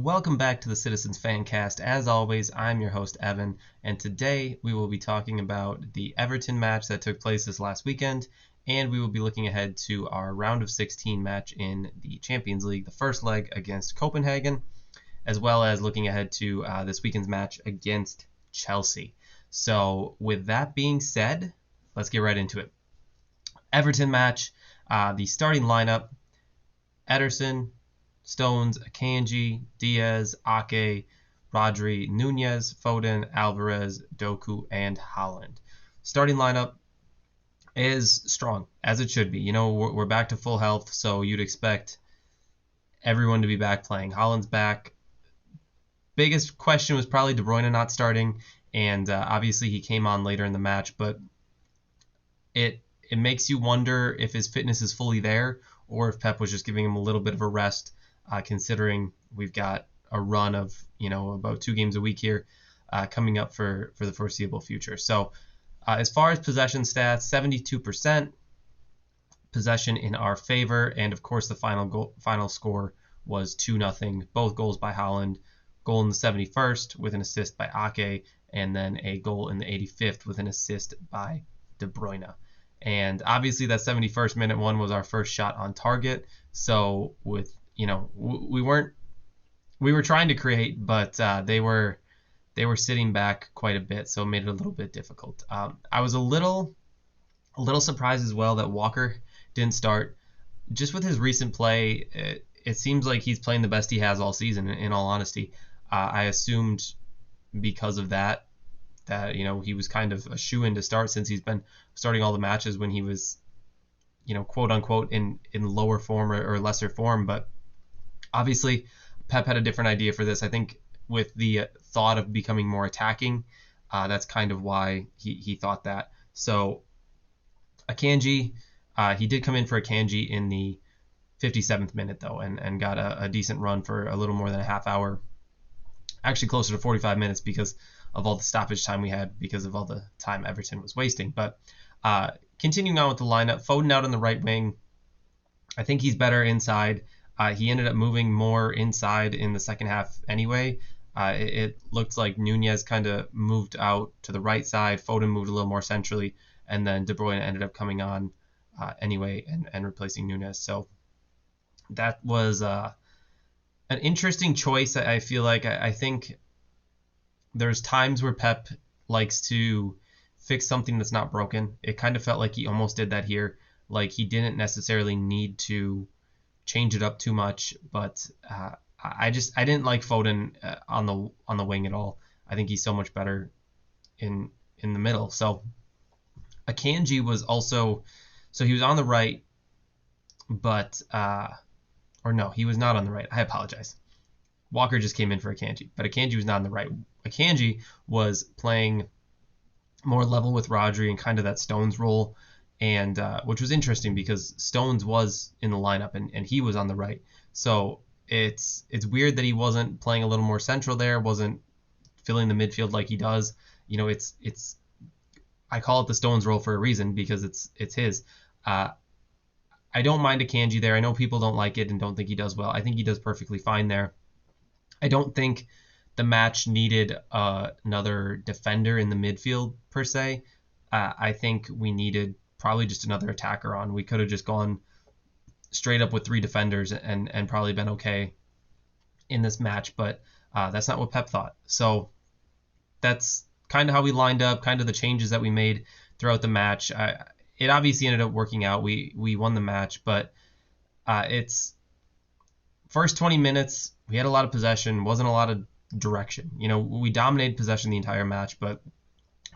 Welcome back to the Citizens Fancast. As always, I'm your host, Evan, and today we will be talking about the Everton match that took place this last weekend, and we will be looking ahead to our round of 16 match in the Champions League, the first leg against Copenhagen, as well as looking ahead to this weekend's match against Chelsea. So with that being said, let's get right into it. Everton match, the starting lineup: Ederson, Stones, Akanji, Diaz, Ake, Rodri, Nunez, Foden, Alvarez, Doku, and Haaland. Starting lineup is strong, as it should be. You know, we're back to full health, so you'd expect everyone to be back playing. Haaland's back. Biggest question was probably De Bruyne not starting, and obviously he came on later in the match, but it makes you wonder if his fitness is fully there or if Pep was just giving him a little bit of a rest, considering we've got a run of, about 2 games a week here coming up for the foreseeable future. So as far as possession stats, 72% possession in our favor, and of course the final score was 2-0. Both goals by Haaland, goal in the 71st with an assist by Ake, and then a goal in the 85th with an assist by De Bruyne. And obviously that 71st minute one was our first shot on target. So with, we were trying to create, but they were sitting back quite a bit, so it made it a little bit difficult. I was a little surprised as well that Walker didn't start. Just with his recent play, it seems like he's playing the best he has all season, in all honesty. I assumed because of that he was kind of a shoo-in to start, since he's been starting all the matches when he was, quote unquote in lower form or lesser form. But obviously Pep had a different idea for this. I think with the thought of becoming more attacking, that's kind of why he thought that. So Akanji, he did come in for Akanji in the 57th minute though, and got a decent run for a little more than a half hour, actually closer to 45 minutes because of all the stoppage time we had, because of all the time Everton was wasting. But continuing on with the lineup, Foden out on the right wing. I think he's better inside. He ended up moving more inside in the second half anyway. It looked like Nunez kind of moved out to the right side. Foden moved a little more centrally, and then De Bruyne ended up coming on anyway and replacing Nunez. So that was an interesting choice. I feel like I think there's times where Pep likes to fix something that's not broken. It kind of felt like he almost did that here. Like he didn't necessarily need to change it up too much, but I didn't like Foden on the wing at all. I think he's so much better in the middle. So Akanji was also, so he was on the right, but or no, he was not on the right. I apologize. Walker just came in for Akanji, but Akanji was not on the right. Akanji was playing more level with Rodri and kind of that Stones role, and which was interesting because Stones was in the lineup and he was on the right. So it's weird that he wasn't playing a little more central there, wasn't filling the midfield like he does. It's I call it the Stones role for a reason, because it's his. I don't mind Akanji there. I know people don't like it and don't think he does well. I think he does perfectly fine there. I don't think the match needed another defender in the midfield per se. I think we needed probably just another attacker on. We could have just gone straight up with 3 defenders and probably been okay in this match, but that's not what Pep thought. So that's kind of how we lined up, kind of the changes that we made throughout the match. It obviously ended up working out. We won the match, but it's first 20 minutes, we had a lot of possession, wasn't a lot of direction. We dominated possession the entire match, but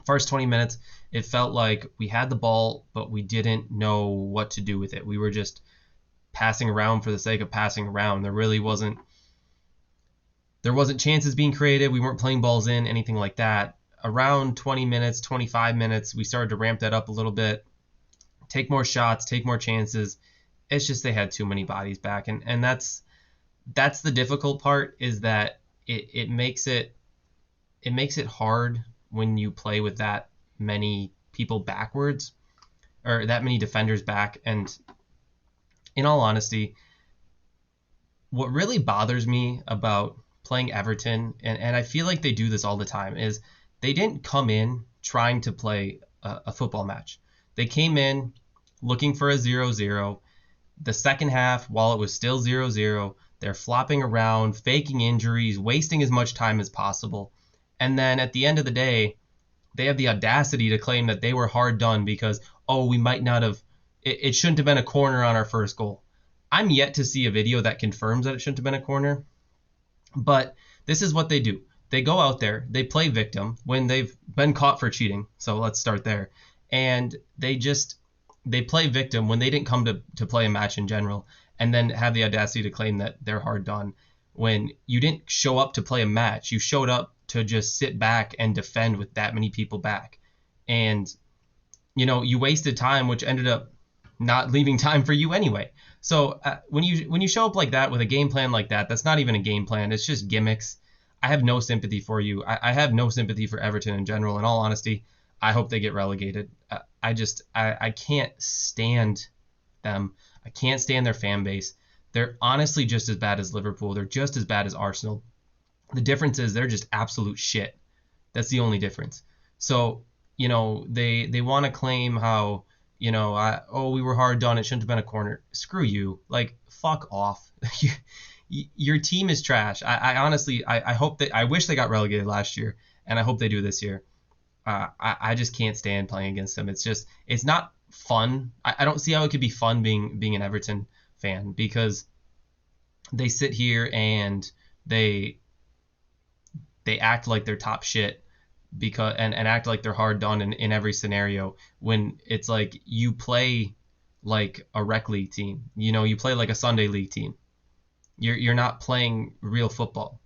first 20 minutes, it felt like we had the ball, but we didn't know what to do with it. We were just passing around for the sake of passing around. There really wasn't chances being created. We weren't playing balls in, anything like that. Around 20 minutes, 25 minutes, we started to ramp that up a little bit, take more shots, take more chances. It's just they had too many bodies back, and that's the difficult part, is that it makes it hard when you play with that many people backwards, or that many defenders back. And in all honesty, what really bothers me about playing Everton, and I feel like they do this all the time, is they didn't come in trying to play a football match. They came in looking for a 0-0. The second half, while it was still 0-0, they're flopping around, faking injuries, wasting as much time as possible. And then at the end of the day, they have the audacity to claim that they were hard done because, oh, we might not have, it shouldn't have been a corner on our first goal. I'm yet to see a video that confirms that it shouldn't have been a corner, but this is what they do. They go out there, they play victim when they've been caught for cheating. So let's start there. And they play victim when they didn't come to play a match in general, and then have the audacity to claim that they're hard done when you didn't show up to play a match. You showed up to just sit back and defend with that many people back. And, you wasted time, which ended up not leaving time for you anyway. So when you show up like that with a game plan like that, that's not even a game plan. It's just gimmicks. I have no sympathy for you. I have no sympathy for Everton in general. In all honesty, I hope they get relegated. I can't stand them. I can't stand their fan base. They're honestly just as bad as Liverpool. They're just as bad as Arsenal. The difference is they're just absolute shit. That's the only difference. So, they want to claim how, we were hard done. It shouldn't have been a corner. Screw you. Like, fuck off. Your team is trash. I honestly, I hope that, I wish they got relegated last year, and I hope they do this year. I just can't stand playing against them. It's not fun. I don't see how it could be fun being an Everton fan, because they sit here and they act like they're top shit because and act like they're hard done in every scenario, when it's like you play like a rec league team. You play like a Sunday league team. You're not playing real football.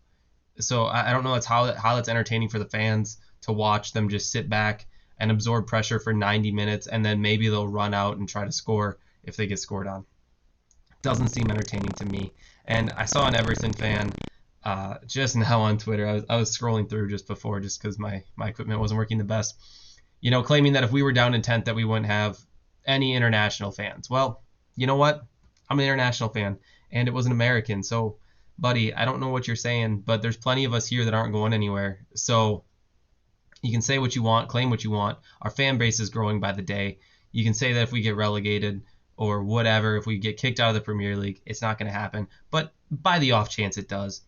So I don't know how that's entertaining for the fans to watch them just sit back and absorb pressure for 90 minutes, and then maybe they'll run out and try to score if they get scored on. Doesn't seem entertaining to me. And I saw an Everton fan just now on Twitter. I was scrolling through just before, just because my equipment wasn't working the best, claiming that if we were down in 10th that we wouldn't have any international fans. Well, you know what? I'm an international fan, and it was an American. So, buddy, I don't know what you're saying, but there's plenty of us here that aren't going anywhere. So you can say what you want, claim what you want. Our fan base is growing by the day. You can say that if we get relegated or whatever, if we get kicked out of the Premier League, it's not going to happen. But by the off chance it does,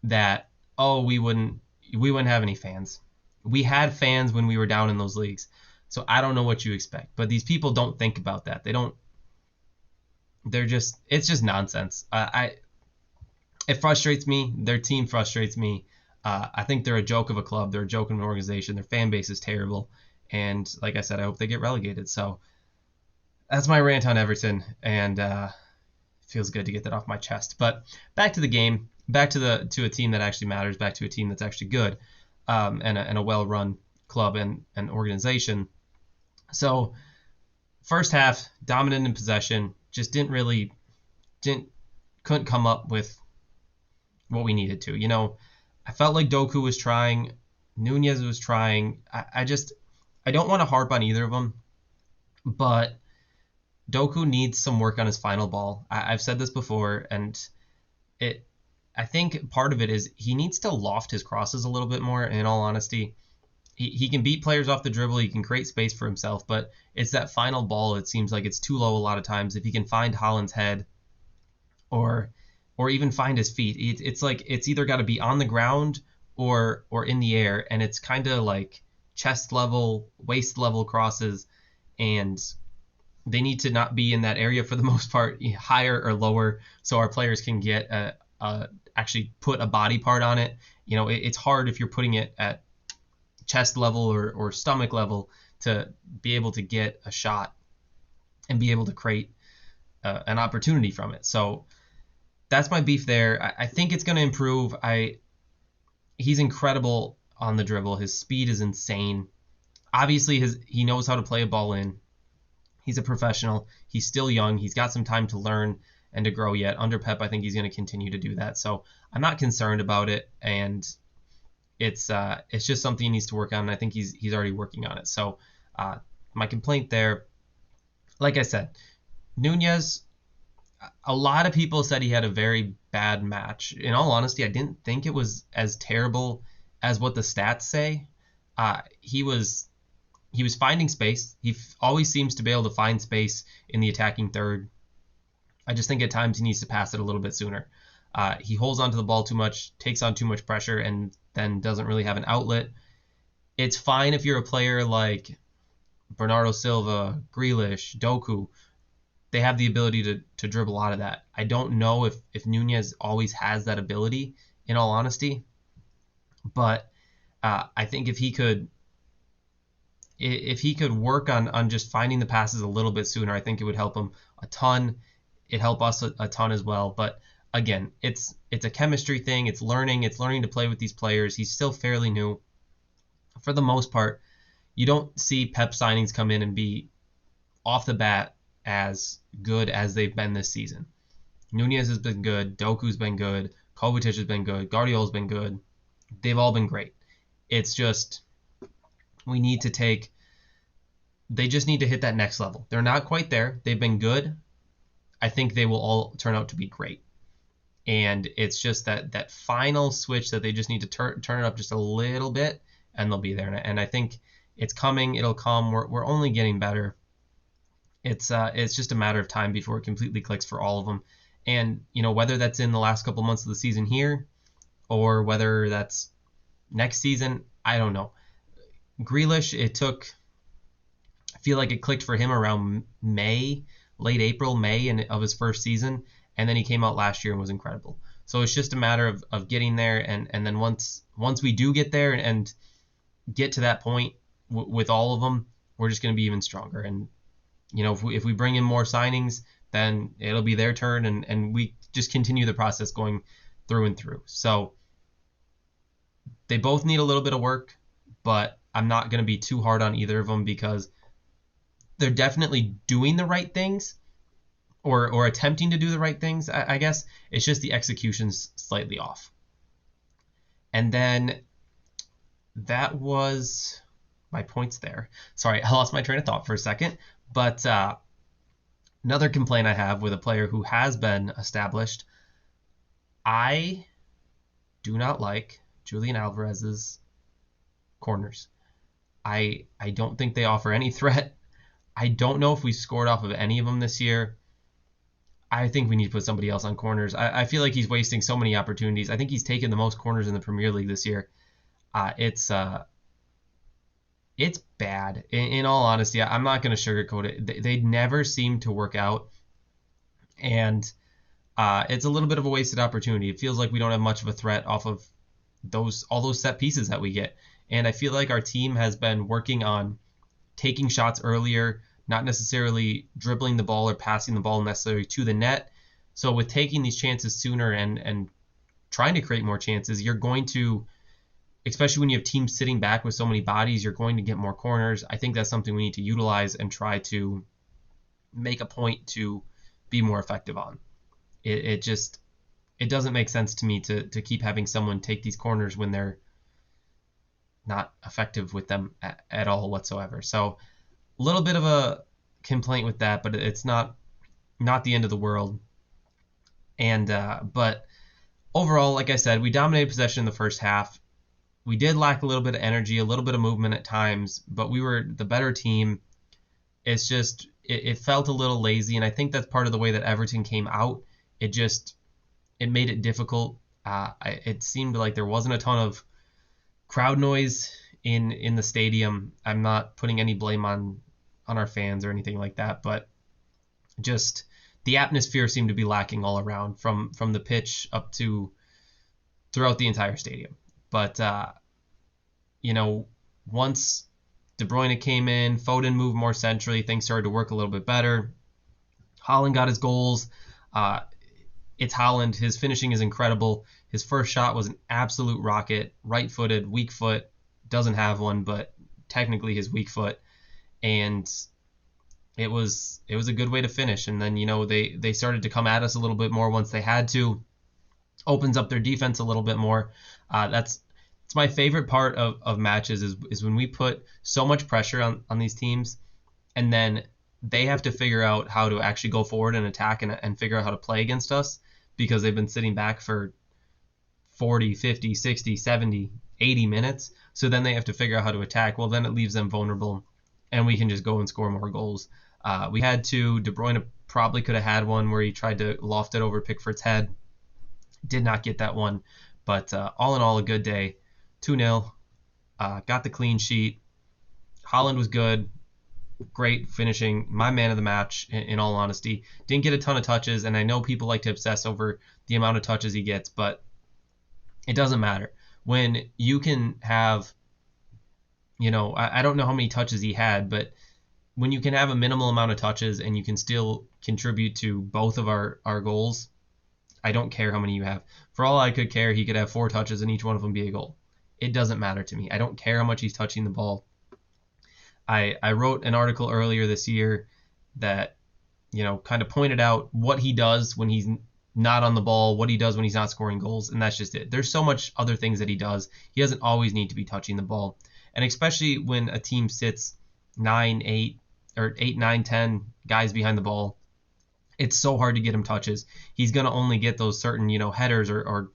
that, we wouldn't have any fans. We had fans when we were down in those leagues. So I don't know what you expect. But these people don't think about that. It's just nonsense. It frustrates me. Their team frustrates me. I think they're a joke of a club. They're a joke of an organization. Their fan base is terrible. And like I said, I hope they get relegated. So that's my rant on Everton. And it feels good to get that off my chest. But back to the game. Back to a team that actually matters. Back to a team that's actually good. And a well-run club and organization. So first half, dominant in possession. Just couldn't come up with what we needed to. I felt like Doku was trying, Nunez was trying. I don't want to harp on either of them, but Doku needs some work on his final ball. I've said this before, and I think part of it is he needs to loft his crosses a little bit more. And in all honesty, he can beat players off the dribble. He can create space for himself, but it's that final ball. It seems like it's too low a lot of times. If he can find Haaland's head, or even find his feet, it's like it's either got to be on the ground or in the air, and it's kind of like chest level, waist level crosses, and they need to not be in that area for the most part, higher or lower, so our players can get actually put a body part on it. It's hard if you're putting it at chest level or stomach level to be able to get a shot and be able to create an opportunity from it. So that's my beef there. I think it's going to improve. He's incredible on the dribble. His speed is insane. Obviously, he knows how to play a ball in. He's a professional. He's still young. He's got some time to learn and to grow yet. Under Pep, I think he's going to continue to do that. So I'm not concerned about it, and it's just something he needs to work on, and I think he's already working on it. So my complaint there, like I said, Nunez, a lot of people said he had a very bad match. In all honesty, I didn't think it was as terrible as what the stats say. He was finding space. He always seems to be able to find space in the attacking third. I just think at times he needs to pass it a little bit sooner. He holds onto the ball too much, takes on too much pressure, and then doesn't really have an outlet. It's fine if you're a player like Bernardo Silva, Grealish, Doku. They have the ability to dribble out of that. I don't know if Nunez always has that ability, in all honesty. But I think if he could work on just finding the passes a little bit sooner, I think it would help him a ton. It'd help us a ton as well. But again, it's a chemistry thing. It's learning to play with these players. He's still fairly new. For the most part, you don't see Pep signings come in and be off the bat as good as they've been this season. Nunez has been good. Doku's been good. Kovacic has been good. Guardiola's been good. They've all been great. It's just they just need to hit that next level. They're not quite there. They've been good. I think they will all turn out to be great. And it's just that final switch that they just need to turn it up just a little bit, and they'll be there. And I think it's coming. It'll come. We're only getting better. It's just a matter of time before it completely clicks for all of them. And whether that's in the last couple months of the season here, or whether that's next season, I don't know. Grealish, I feel like it clicked for him around May, late April, May of his first season, and then he came out last year and was incredible. So it's just a matter of getting there, and then once we do get there and get to that point with all of them, we're just going to be even stronger. And if we bring in more signings, then it'll be their turn, and we just continue the process going through and through. So they both need a little bit of work, but I'm not going to be too hard on either of them because they're definitely doing the right things or attempting to do the right things, I guess. It's just the execution's slightly off. And then that was my points there. Sorry, I lost my train of thought for a second. But another complaint I have with a player who has been established, I do not like Julian Alvarez's corners. I don't think they offer any threat. I don't know if we scored off of any of them this year. I think we need to put somebody else on corners. I feel like he's wasting so many opportunities. I think he's taken the most corners in the Premier League this year. It's bad. In all honesty, I'm not going to sugarcoat it. They never seem to work out. And it's a little bit of a wasted opportunity. It feels like we don't have much of a threat off of all those set pieces that we get. And I feel like our team has been working on taking shots earlier, not necessarily dribbling the ball or passing the ball necessarily to the net. So with taking these chances sooner and trying to create more chances, you're going to, especially when you have teams sitting back with so many bodies, you're going to get more corners. I think that's something we need to utilize and try to make a point to be more effective on. It doesn't make sense to me to keep having someone take these corners when they're not effective with them at all whatsoever. So a little bit of a complaint with that, but it's not the end of the world. And but overall, like I said, we dominated possession in the first half. We did lack a little bit of energy, a little bit of movement at times, but we were the better team. It's just it felt a little lazy, and I think that's part of the way that Everton came out. It made it difficult. It seemed like there wasn't a ton of crowd noise in the stadium. I'm not putting any blame on our fans or anything like that, but just the atmosphere seemed to be lacking all around from the pitch up to throughout the entire stadium. But once De Bruyne came in, Foden moved more centrally, things started to work a little bit better. Haaland got his goals. It's Haaland. His finishing is incredible. His first shot was an absolute rocket, right-footed, weak foot. Doesn't have one, but technically his weak foot. And it was a good way to finish. And then, they started to come at us a little bit more once they had to. Opens up their defense a little bit more. It's my favorite part of matches is when we put so much pressure on these teams, and then they have to figure out how to actually go forward and attack and figure out how to play against us, because they've been sitting back for 40, 50, 60, 70, 80 minutes. So then they have to figure out how to attack. Well, then it leaves them vulnerable, and we can just go and score more goals. We had two. De Bruyne probably could have had one where he tried to loft it over Pickford's head. Did not get that one. But all in all, a good day. 2-0. Got the clean sheet. Haaland was good. Great finishing. My man of the match, in all honesty. Didn't get a ton of touches, and I know people like to obsess over the amount of touches he gets, but it doesn't matter. When you can have, I don't know how many touches he had, but when you can have a minimal amount of touches and you can still contribute to both of our goals, I don't care how many you have. For all I could care, he could have 4 touches and each one of them be a goal. It doesn't matter to me. I don't care how much he's touching the ball. I wrote an article earlier this year that, kind of pointed out what he does when he's not on the ball, what he does when he's not scoring goals, and that's just it. There's so much other things that he does. He doesn't always need to be touching the ball. And especially when a team sits 9, 8, or 8, 9, 10 guys behind the ball, it's so hard to get him touches. He's going to only get those certain, headers or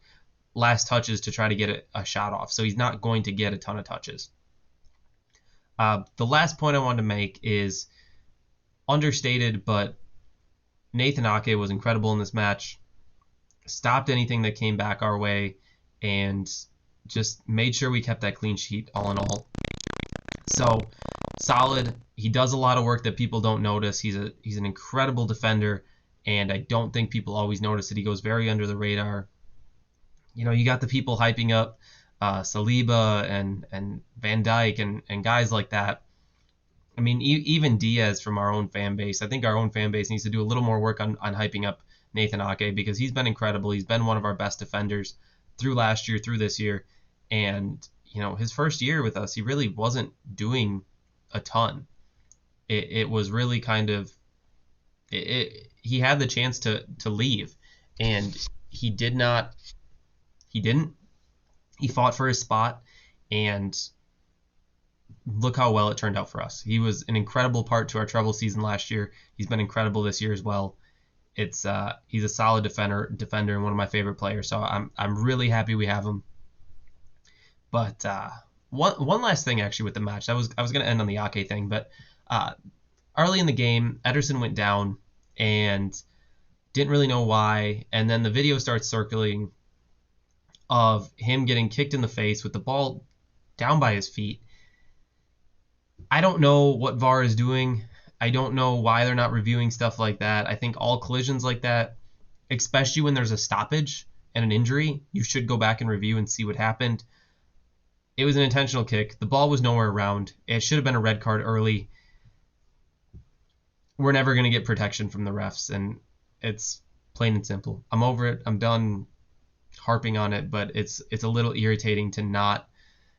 last touches to try to get a shot off. So he's not going to get a ton of touches. The last point I wanted to make is understated, but Nathan Ake was incredible in this match. Stopped anything that came back our way and just made sure we kept that clean sheet all in all. So solid. He does a lot of work that people don't notice. He's an incredible defender, and I don't think people always notice it. He goes very under the radar. You got the people hyping up Saliba and Van Dijk and guys like that. I mean, even Diaz from our own fan base. I think our own fan base needs to do a little more work on hyping up Nathan Ake, because he's been incredible. He's been one of our best defenders through last year, through this year. And, his first year with us, he really wasn't doing a ton. It was really kind of, he had the chance to leave, and he didn't. He fought for his spot, and look how well it turned out for us. He was an incredible part to our treble season last year. He's been incredible this year as well. He's a solid defender and one of my favorite players. So I'm really happy we have him. But one last thing actually with the match. I was going to end on the Ake thing, but early in the game, Ederson went down and didn't really know why. And then the video starts circling of him getting kicked in the face with the ball down by his feet. I don't know what VAR is doing. I don't know why they're not reviewing stuff like that. I think all collisions like that, especially when there's a stoppage and an injury, you should go back and review and see what happened. It was an intentional kick. The ball was nowhere around. It should have been a red card early. We're never going to get protection from the refs, and it's plain and simple. I'm over it. I'm done harping on it, but it's a little irritating to not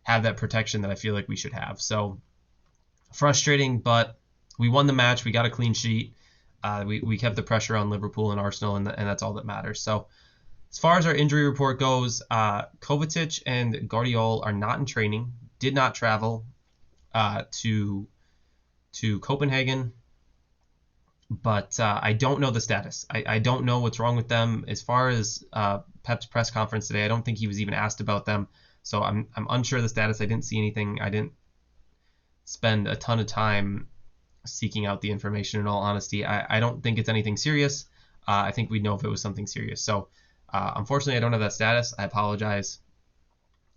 have that protection that I feel like we should have. So frustrating, but we won the match. We got a clean sheet. We kept the pressure on Liverpool and Arsenal, and that's all that matters. So as far as our injury report goes, Kovacic and Guardiola are not in training, did not travel to Copenhagen, but I don't know the status. I don't know what's wrong with them. As far as Pep's press conference today, I don't think he was even asked about them, so I'm unsure of the status. I didn't see anything. I didn't spend a ton of time seeking out the information, in all honesty. I don't think it's anything serious. I think we'd know if it was something serious. So unfortunately, I don't have that status. I apologize.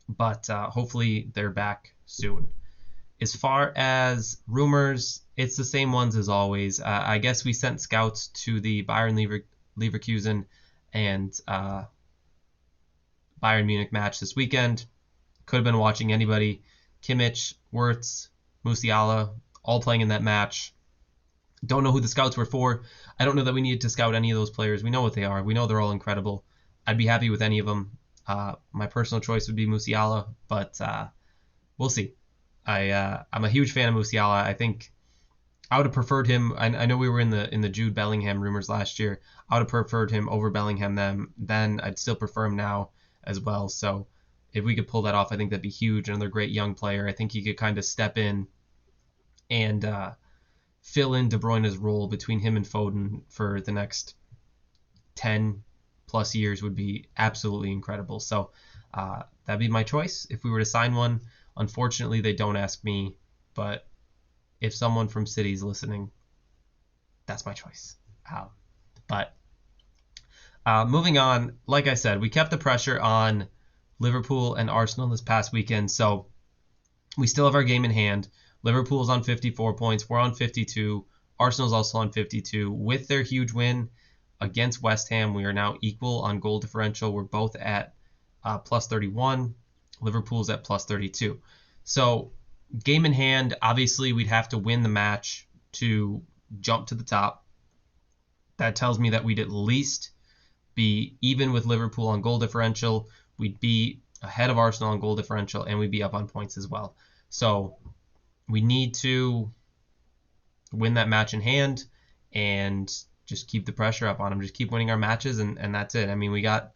But hopefully they're back soon. As far as rumors, it's the same ones as always. I guess we sent scouts to the Bayern Leverkusen and Bayern Munich match this weekend. Could have been watching anybody. Kimmich, Wirtz, Musiala, all playing in that match. Don't know who the scouts were for. I don't know that we needed to scout any of those players. We know what they are. We know they're all incredible. I'd be happy with any of them. My personal choice would be Musiala, but we'll see. I'm a huge fan of Musiala. I think I would have preferred him. I know we were in the Jude Bellingham rumors last year. I would have preferred him over Bellingham then. I'd still prefer him now as well. So if we could pull that off, I think that'd be huge. Another great young player. I think he could kind of step in and fill in De Bruyne's role between him and Foden for the next 10+ plus years would be absolutely incredible. So that'd be my choice if we were to sign one. Unfortunately, they don't ask me, but if someone from City is listening, that's my choice. But moving on, like I said, we kept the pressure on Liverpool and Arsenal this past weekend, so we still have our game in hand. Liverpool's on 54 points. We're on 52. Arsenal's also on 52. With their huge win against West Ham, we are now equal on goal differential. We're both at plus 31. Liverpool's at plus 32. So game in hand, obviously we'd have to win the match to jump to the top. That tells me that we'd at least be even with Liverpool on goal differential. We'd be ahead of Arsenal on goal differential, and we'd be up on points as well. So we need to win that match in hand and just keep the pressure up on them. Just keep winning our matches, and that's it. I mean, we got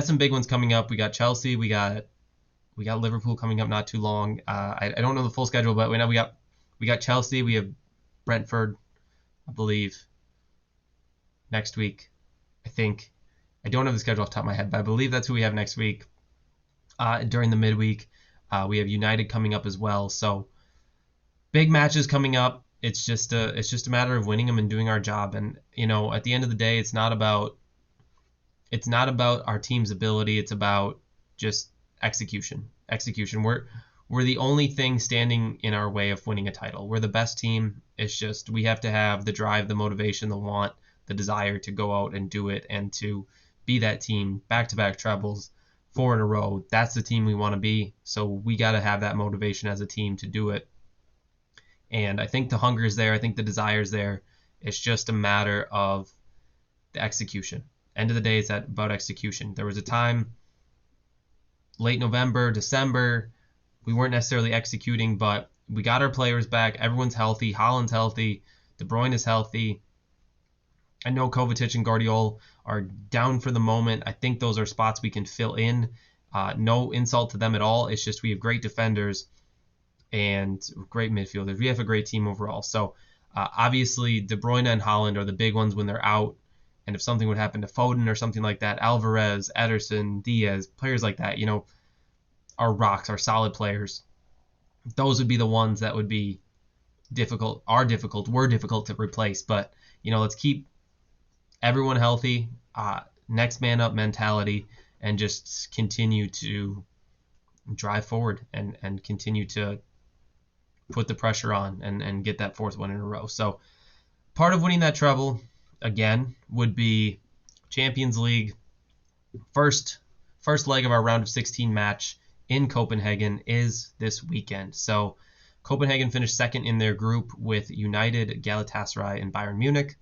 some big ones coming up. We got Chelsea. We got Liverpool coming up not too long. I don't know the full schedule, but we know we got Chelsea. We have Brentford, I believe, next week. I think. I don't have the schedule off the top of my head, but I believe that's who we have next week. During the midweek, we have United coming up as well. So big matches coming up. It's just a matter of winning them and doing our job. And at the end of the day, it's not about our team's ability. It's about just execution. We're the only thing standing in our way of winning a title. We're the best team. It's just we have to have the drive, the motivation, the want, the desire to go out and do it and to be that team. Back-to-back trebles, 4 in a row. That's the team we want to be. So we got to have that motivation as a team to do it. And I think the hunger is there. I think the desire is there. It's just a matter of the execution. End of the day, it's about execution. There was a time, late November, December, we weren't necessarily executing, but we got our players back. Everyone's healthy. Haaland's healthy. De Bruyne is healthy. I know Kovacic and Guardiola are down for the moment. I think those are spots we can fill in. No insult to them at all. It's just we have great defenders and great midfielders. We have a great team overall. So obviously De Bruyne and Haaland are the big ones when they're out. And if something would happen to Foden or something like that, Alvarez, Ederson, Diaz, players like that, are rocks, are solid players. Those would be the ones that would be were difficult to replace. But, let's keep everyone healthy, next man up mentality, and just continue to drive forward and continue to put the pressure on and get that fourth one in a row. So part of winning that treble, again, would be Champions League. First leg of our round of 16 match in Copenhagen is this weekend. So Copenhagen finished second in their group with United, Galatasaray, and Bayern Munich.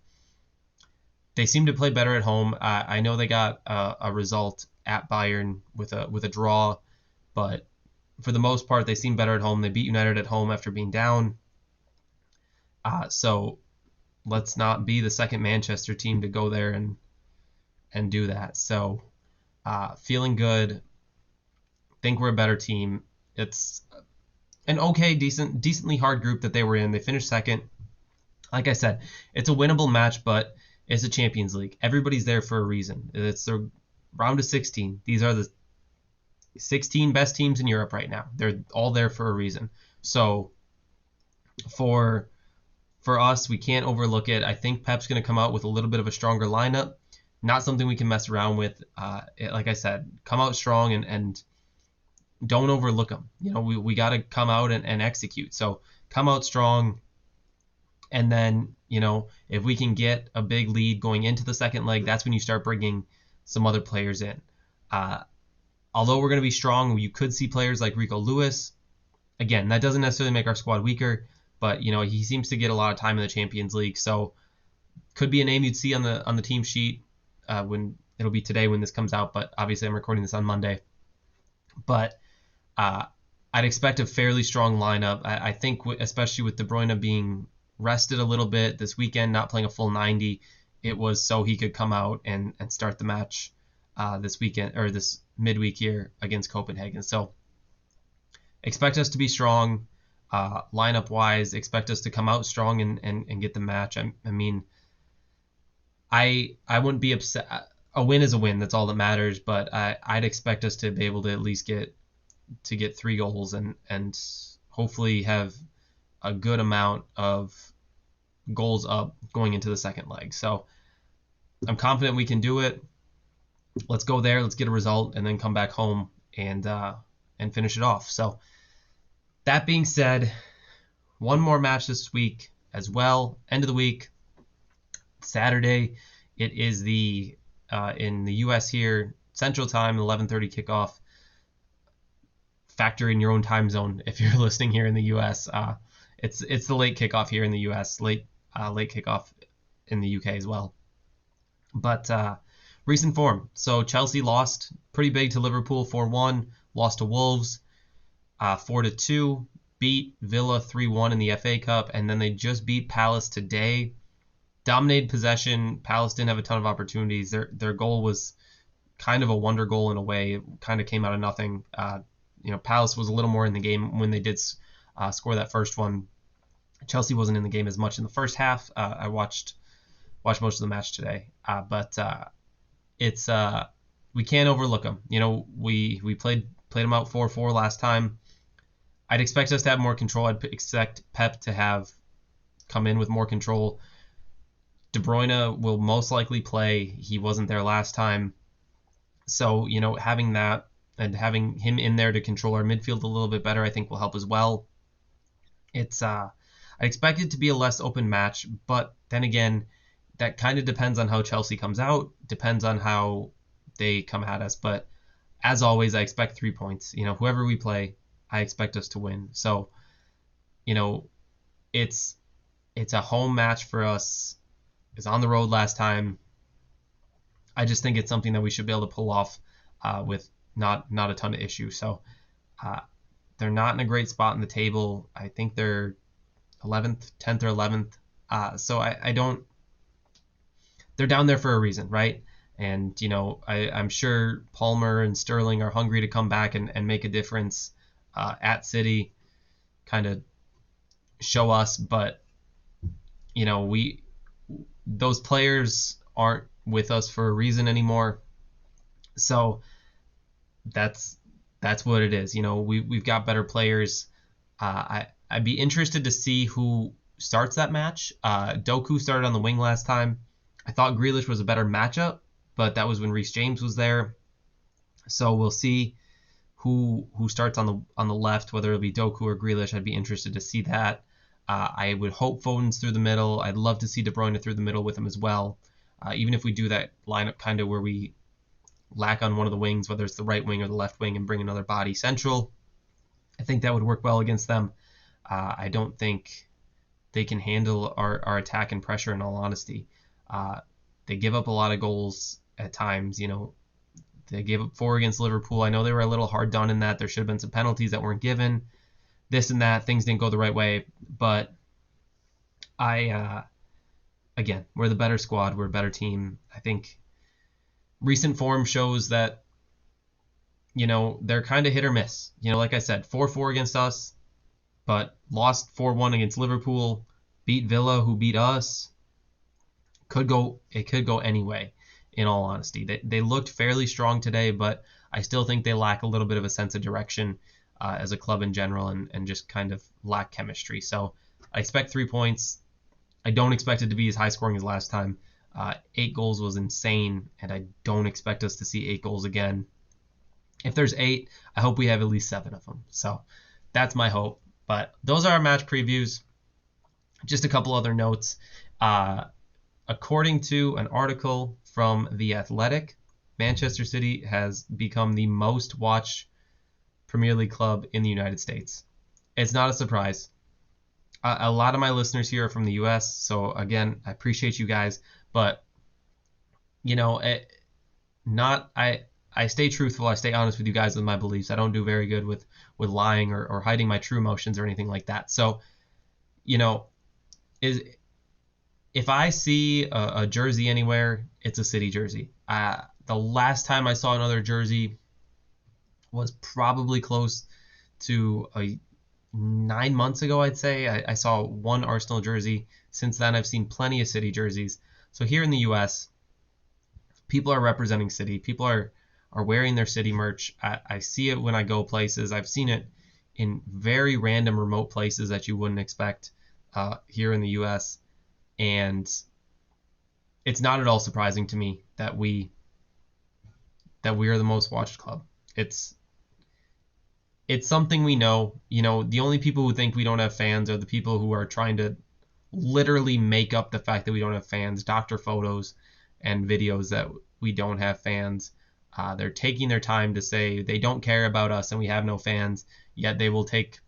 They seem to play better at home. I know they got a result at Bayern with a draw, but for the most part, they seem better at home. They beat United at home after being down. So let's not be the second Manchester team to go there and do that. So feeling good. Think we're a better team. It's an okay, decently hard group that they were in. They finished second. Like I said, it's a winnable match, but it's a Champions League. Everybody's there for a reason. It's the round of 16. These are the 16 best teams in Europe right now. They're all there for a reason. So for us, we can't overlook it. I think Pep's going to come out with a little bit of a stronger lineup. Not something we can mess around with. Like I said, come out strong and don't overlook them. We got to come out and execute. So come out strong. And then, if we can get a big lead going into the second leg, that's when you start bringing some other players in. Although we're going to be strong, you could see players like Rico Lewis. Again, that doesn't necessarily make our squad weaker, but, he seems to get a lot of time in the Champions League. So could be a name you'd see on the team sheet when it'll be today when this comes out. But obviously I'm recording this on Monday. But I'd expect a fairly strong lineup. I think especially with De Bruyne being rested a little bit this weekend, not playing a full 90, it was so he could come out and start the match this weekend or this midweek here against Copenhagen. So expect us to be strong lineup wise. Expect us to come out strong and get the match. I mean, I wouldn't be upset. a win is a win. That's all that matters. But I'd expect us to be able to at least get 3 goals and hopefully have a good amount of goals up going into the second leg. So I'm confident we can do it. Let's go there. Let's get a result and then come back home and finish it off. So that being said, one more match this week as well. End of the week, Saturday. It is the in the U.S. here, Central Time, 11:30 kickoff. Factor in your own time zone if you're listening here in the U.S. It's the late kickoff here in the U.S. Late kickoff in the U.K. as well. But recent form. So Chelsea lost pretty big to Liverpool 4-1. Lost to Wolves 4-2. Beat Villa 3-1 in the FA Cup, and then they just beat Palace today. Dominated possession. Palace didn't have a ton of opportunities. Their goal was kind of a wonder goal in a way. It kind of came out of nothing. Palace was a little more in the game when they did score that first one. Chelsea wasn't in the game as much in the first half. I watched most of the match today, but it's we can't overlook them. We played them out 4-4 last time. I'd expect us to have more control. I'd expect Pep to have come in with more control. De Bruyne will most likely play. He wasn't there last time. So, having that and having him in there to control our midfield a little bit better, I think will help as well. I expect it to be a less open match, but then again, that kind of depends on how Chelsea comes out, depends on how they come at us. But as always, I expect 3 points. Whoever we play, I expect us to win. So, it's a home match for us. It's on the road last time. I just think it's something that we should be able to pull off with not a ton of issues. So they're not in a great spot in the table. I think they're 11th, 10th or 11th. So I don't. They're down there for a reason, right? And I'm sure Palmer and Sterling are hungry to come back and make a difference at City, kind of show us. But those players aren't with us for a reason anymore. So that's what it is. We've got better players. I'd be interested to see who starts that match. Doku started on the wing last time. I thought Grealish was a better matchup, but that was when Reece James was there. So we'll see who starts on the left, whether it'll be Doku or Grealish. I'd be interested to see that. I would hope Foden's through the middle. I'd love to see De Bruyne through the middle with him as well. Even if we do that lineup kind of where we lack on one of the wings, whether it's the right wing or the left wing, and bring another body central, I think that would work well against them. I don't think they can handle our attack and pressure, in all honesty. They give up a lot of goals at times. They gave up 4 against Liverpool. I know they were a little hard done in that. There should have been some penalties that weren't given. This and that. Things didn't go the right way. But again, we're the better squad. We're a better team. I think recent form shows that, they're kind of hit or miss. Like I said, 4-4 against us, but lost 4-1 against Liverpool, beat Villa, who beat us. It could go anyway, in all honesty. They looked fairly strong today, but I still think they lack a little bit of a sense of direction as a club in general, and just kind of lack chemistry. So I expect 3 points. I don't expect it to be as high scoring as last time. 8 goals was insane, and I don't expect us to see 8 goals again. If there's 8, I hope we have at least 7 of them. So that's my hope. But those are our match previews. Just a couple other notes. According to an article from The Athletic, Manchester City has become the most watched Premier League club in the United States. It's not a surprise. A lot of my listeners here are from the U.S., so again, I appreciate you guys, but I stay truthful. I stay honest with you guys with my beliefs. I don't do very good with lying or hiding my true emotions or anything like that. So, if I see a jersey anywhere, it's a City jersey. The last time I saw another jersey was probably close to 9 months ago, I'd say. I saw one Arsenal jersey. Since then, I've seen plenty of City jerseys. So here in the U.S., People are representing City. People are wearing their City merch. I see it when I go places. I've seen it in very random remote places that you wouldn't expect here in the U.S. And it's not at all surprising to me that we are the most watched club. It's it's something we know. The only people who think we don't have fans are the people who are trying to literally make up the fact that we don't have fans, doctor photos and videos that we don't have fans. They're taking their time to say they don't care about us and we have no fans, yet they will take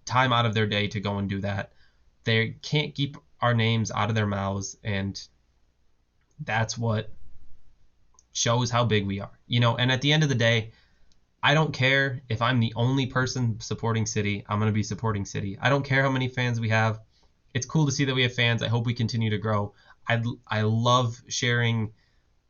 time out of their day to go and do that. They can't keep our names out of their mouths, and that's what shows how big we are. And at the end of the day, I don't care if I'm the only person supporting City. I'm going to be supporting City. I don't care how many fans we have. It's cool to see that we have fans. I hope we continue to grow. I love sharing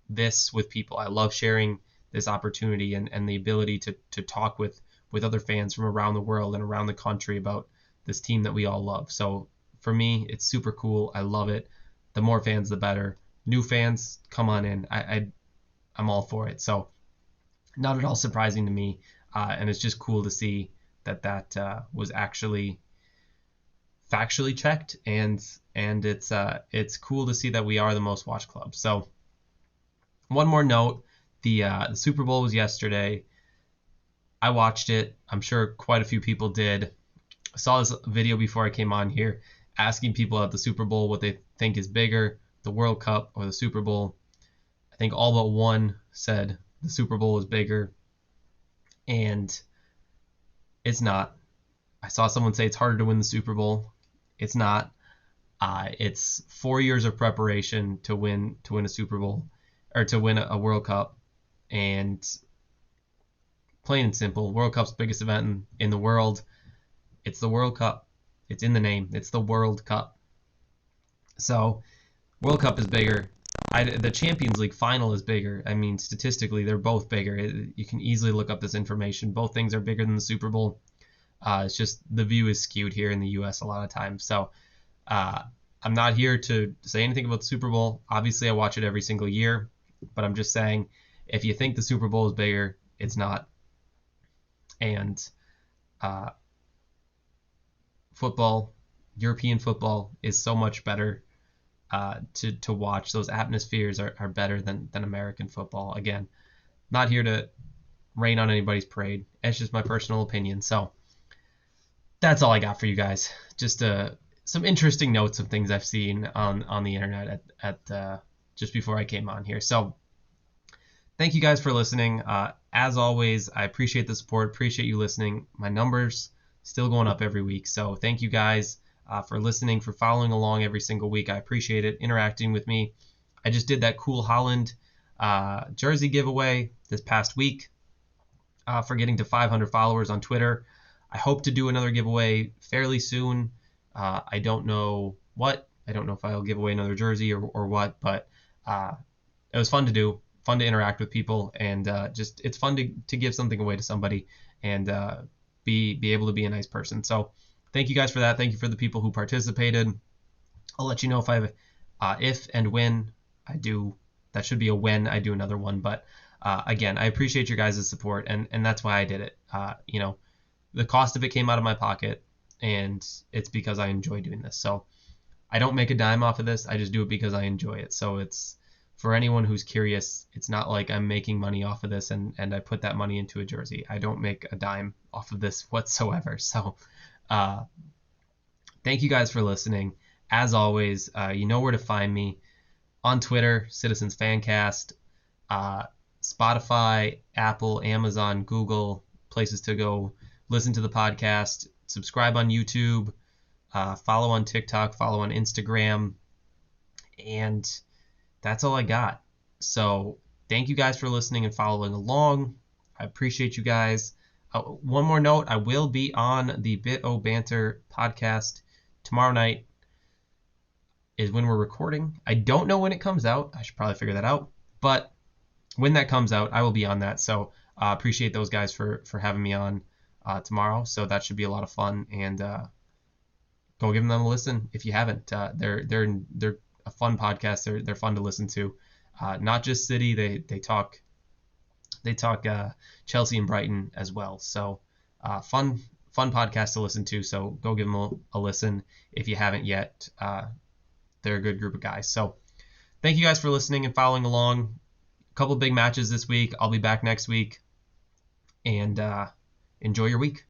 this with people. I love sharing this opportunity and the ability to talk with other fans from around the world and around the country about this team that we all love. So for me, it's super cool. I love it. The more fans, the better. New fans, come on in. I'm all for it. So not at all surprising to me, and it's just cool to see that was actually factually checked, and it's cool to see that we are the most watched club. So one more note, the Super Bowl was yesterday. I watched it. I'm sure quite a few people did. I saw this video before I came on here asking people at the Super Bowl what they think is bigger, the World Cup or the Super Bowl. I think all but one said the Super Bowl is bigger, and it's not. I saw someone say it's harder to win the Super Bowl. It's not. It's 4 years of preparation to win a Super Bowl or to win a World Cup, and plain and simple, World Cup's biggest event in the world. It's the World Cup. It's in the name. It's the World Cup. So World Cup is bigger. The Champions League final is bigger. I mean, statistically, they're both bigger. You can easily look up this information. Both things are bigger than the Super Bowl. It's just the view is skewed here in the U.S. a lot of times. So I'm not here to say anything about the Super Bowl. Obviously, I watch it every single year. But I'm just saying, if you think the Super Bowl is bigger, it's not. And football, European football, is so much better to watch. Those atmospheres are better than American football. Again, not here to rain on anybody's parade. It's just my personal opinion. So that's all I got for you guys. Just some interesting notes of things I've seen on the internet at just before I came on here. So thank you guys for listening. As always, I appreciate the support. Appreciate you listening. My numbers still going up every week. So thank you guys for listening, for following along every single week. I appreciate it, interacting with me. I just did that cool Holland jersey giveaway this past week for getting to 500 followers on Twitter. I hope to do another giveaway fairly soon. I don't know what. I don't know if I'll give away another jersey or what, but it was fun to do, fun to interact with people, and just it's fun to give something away to somebody and be able to be a nice person. So thank you guys for that. Thank you for the people who participated. I'll let you know if and when I do. That should be a when I do another one. But again, I appreciate your guys' support, and that's why I did it. The cost of it came out of my pocket, and it's because I enjoy doing this. So I don't make a dime off of this. I just do it because I enjoy it. So it's, for anyone who's curious, it's not like I'm making money off of this and I put that money into a jersey. I don't make a dime off of this whatsoever. So thank you guys for listening. As always, you know where to find me. On Twitter, Citizens Fancast, Spotify, Apple, Amazon, Google, places to go listen to the podcast. Subscribe on YouTube, follow on TikTok, follow on Instagram, and that's all I got. So thank you guys for listening and following along. I appreciate you guys. One more note, I will be on the Bit O Banter podcast tomorrow night is when we're recording. I don't know when it comes out. I should probably figure that out. But when that comes out, I will be on that. So appreciate those guys for having me on tomorrow. So that should be a lot of fun. And go give them a listen if you haven't. They're a fun podcast. They're fun to listen to. not just City. They talk Chelsea and Brighton as well. So fun podcast to listen to. So go give them a listen if you haven't yet. They're a good group of guys. So thank you guys for listening and following along. A couple big matches this week. I'll be back next week, and enjoy your week.